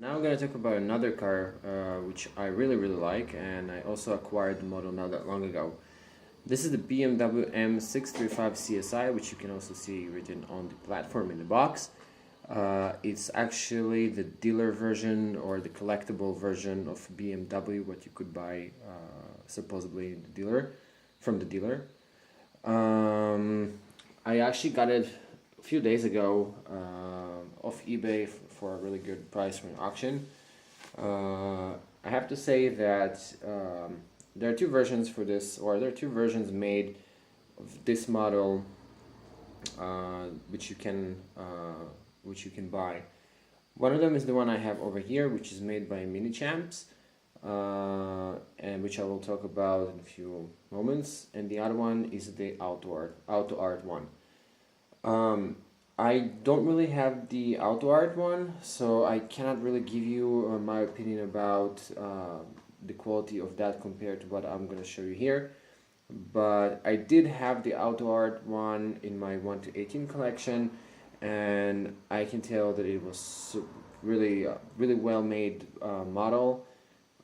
Now I'm going to talk about another car which I really like, and I also acquired the model not that long ago. This is the BMW M 635 CSI, which you can also see written on the platform in the box. It's actually the dealer version or the collectible version of BMW, what you could buy supposedly in the dealer, from the dealer. I actually got it a few days ago off eBay for a really good price from an auction. I have to say that there are two versions for this, or there are two versions made of this model, which you can buy. One of them is the one I have over here, which is made by Minichamps, and which I will talk about in a few moments. And the other one is the auto art one. I don't really have the auto art one, so I cannot really give you my opinion about the quality of that compared to what I'm going to show you here. But I did have the auto art one in my 1 to 18 collection, and I can tell that it was really well made model.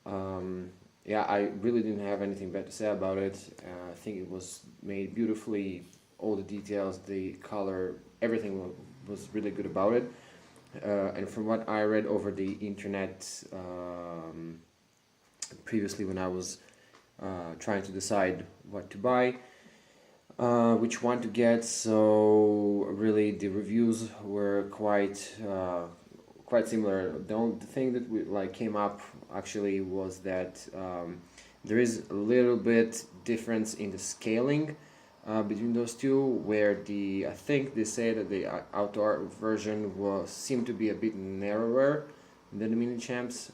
Yeah, I really didn't have anything bad to say about it. I think it was made beautifully. All the details, the color, everything was really good about it. And from what I read over the internet previously, when I was trying to decide what to buy, which one to get, so really the reviews were quite similar. The only thing that came up actually was that there is a little bit difference in the scaling between those two, where I think they say that the outdoor version seemed to be a bit narrower than the Minichamps,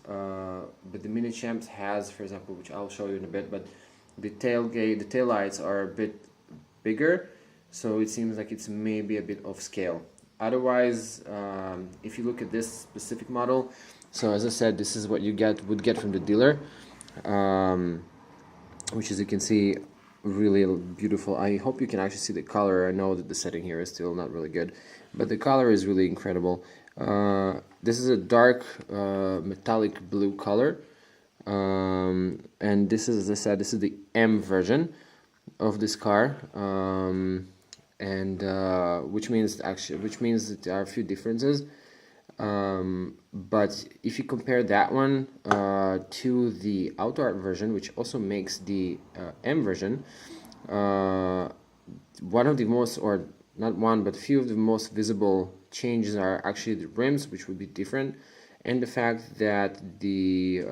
but the Minichamps has, for example, which I'll show you in a bit, but the tail lights are a bit bigger, so it seems like it's maybe a bit off scale. Otherwise, if you look at this specific model, so as I said, this is what you would get from the dealer, which, as you can see, really beautiful. I hope you can actually see the color. I know that the setting here is still not really good, but the color is really incredible. This is a dark metallic blue color, and this is, as I said, this is the M version of this car, and which means that there are a few differences. But if you compare that one to the auto art version, which also makes the M version, one of the most, or not one, but few of the most visible changes are actually the rims, which would be different, and the fact that the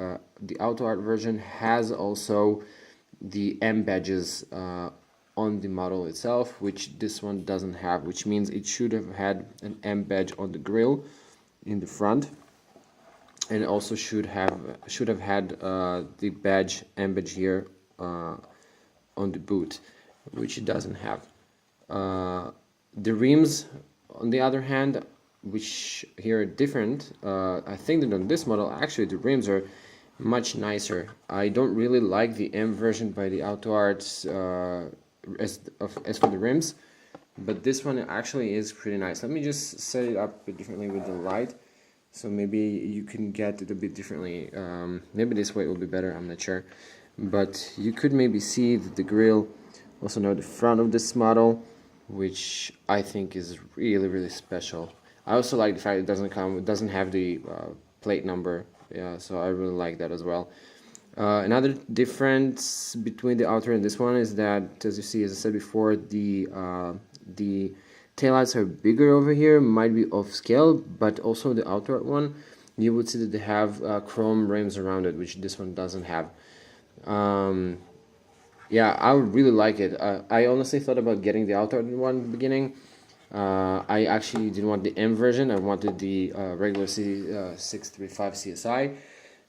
auto art version has also the M badges on the model itself, which this one doesn't have, which means it should have had an M badge on the grille in the front, and it also should have had the M badge here on the boot, which it doesn't have. The rims, on the other hand, which here are different, I think that on this model actually the rims are much nicer. I don't really like the M version by the Auto Arts as for the rims, but this one actually is pretty nice. Let me just set it up a bit differently with the light, so maybe you can get it a bit differently. Maybe this way it will be better, I'm not sure. But you could maybe see that the grille, also know the front of this model, which I think is really special. I also like the fact it doesn't have the plate number. Yeah, so I really like that as well. Another difference between the outer and this one is that, as you see, as I said before, the taillights are bigger over here, might be off scale, but also the outer one, you would see that they have chrome rims around it, which this one doesn't have. Yeah, I would really like it. I honestly thought about getting the outer one in the beginning. I actually didn't want the M version. I wanted the regular 635 CSI.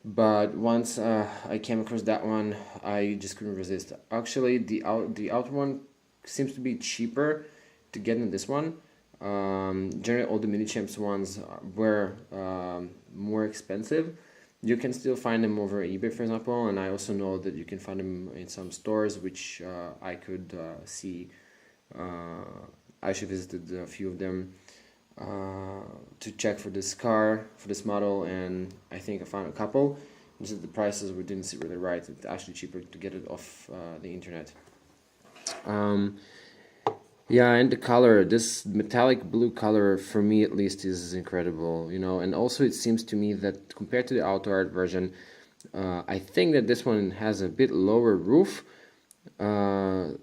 But once I came across that one, I just couldn't resist. Actually, the outer one seems to be cheaper to get than this one. Generally, all the Minichamps ones were more expensive. You can still find them over eBay, for example, and I also know that you can find them in some stores, which I could see. I actually visited a few of them. to check for this car, for this model, and I think I found a couple. Just the prices we didn't see really right. It's actually cheaper to get it off the internet. Yeah, and the color, this metallic blue color, for me at least, is incredible, you know. And also it seems to me that compared to the auto art version, I think that this one has a bit lower roof,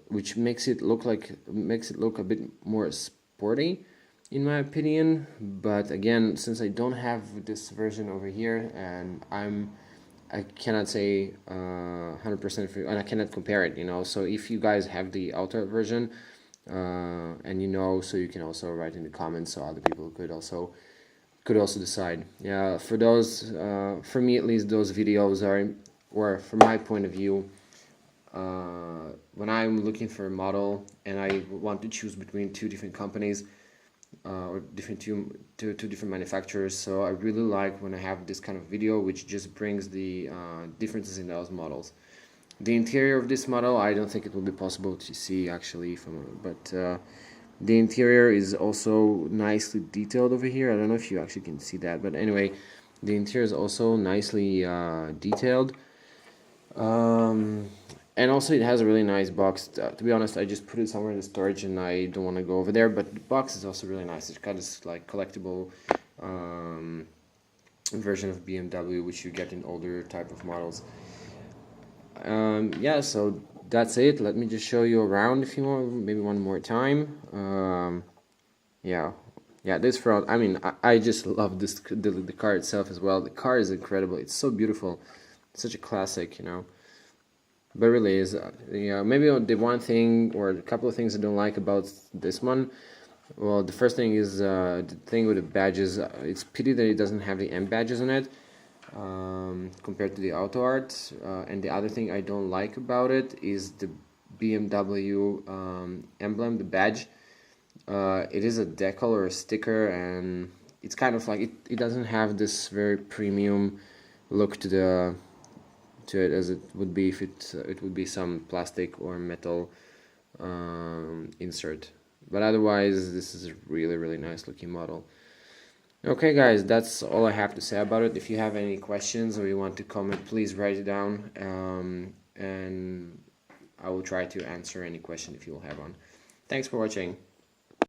which makes it look a bit more sporty, in my opinion. But again, since I don't have this version over here, and I cannot say 100% and I cannot compare it, you know. So if you guys have the auto art version, and you know, so you can also write in the comments so other people could also decide. Yeah, for those, for me at least, those videos are, or from my point of view, when I'm looking for a model and I want to choose between two different companies, or two different manufacturers, so I really like when I have this kind of video which just brings the differences in those models. The interior of this model, I don't think it will be possible to see actually but the interior is also nicely detailed over here. I don't know if you actually can see that, but anyway, the interior is also nicely detailed. And also it has a really nice box. To be honest, I just put it somewhere in the storage and I don't want to go over there, but the box is also really nice. It's got this like collectible version of BMW, which you get in older type of models. Yeah, so that's it. Let me just show you around if you want, maybe one more time. Yeah, this front, I mean, I just love this, the car itself as well. The car is incredible. It's so beautiful. It's such a classic, you know. But really is, yeah, maybe the one thing or a couple of things I don't like about this one. Well, the first thing is the thing with the badges. It's pity that it doesn't have the M badges on it, compared to the auto art. And the other thing I don't like about it is the BMW emblem, the badge. It is a decal or a sticker, and it's kind of like it doesn't have this very premium look to it as it would be if it would be some plastic or metal insert. But otherwise, this is a really nice looking model. Okay guys, that's all I have to say about it. If you have any questions or you want to comment, please write it down, and I will try to answer any question if you will have one. Thanks for watching.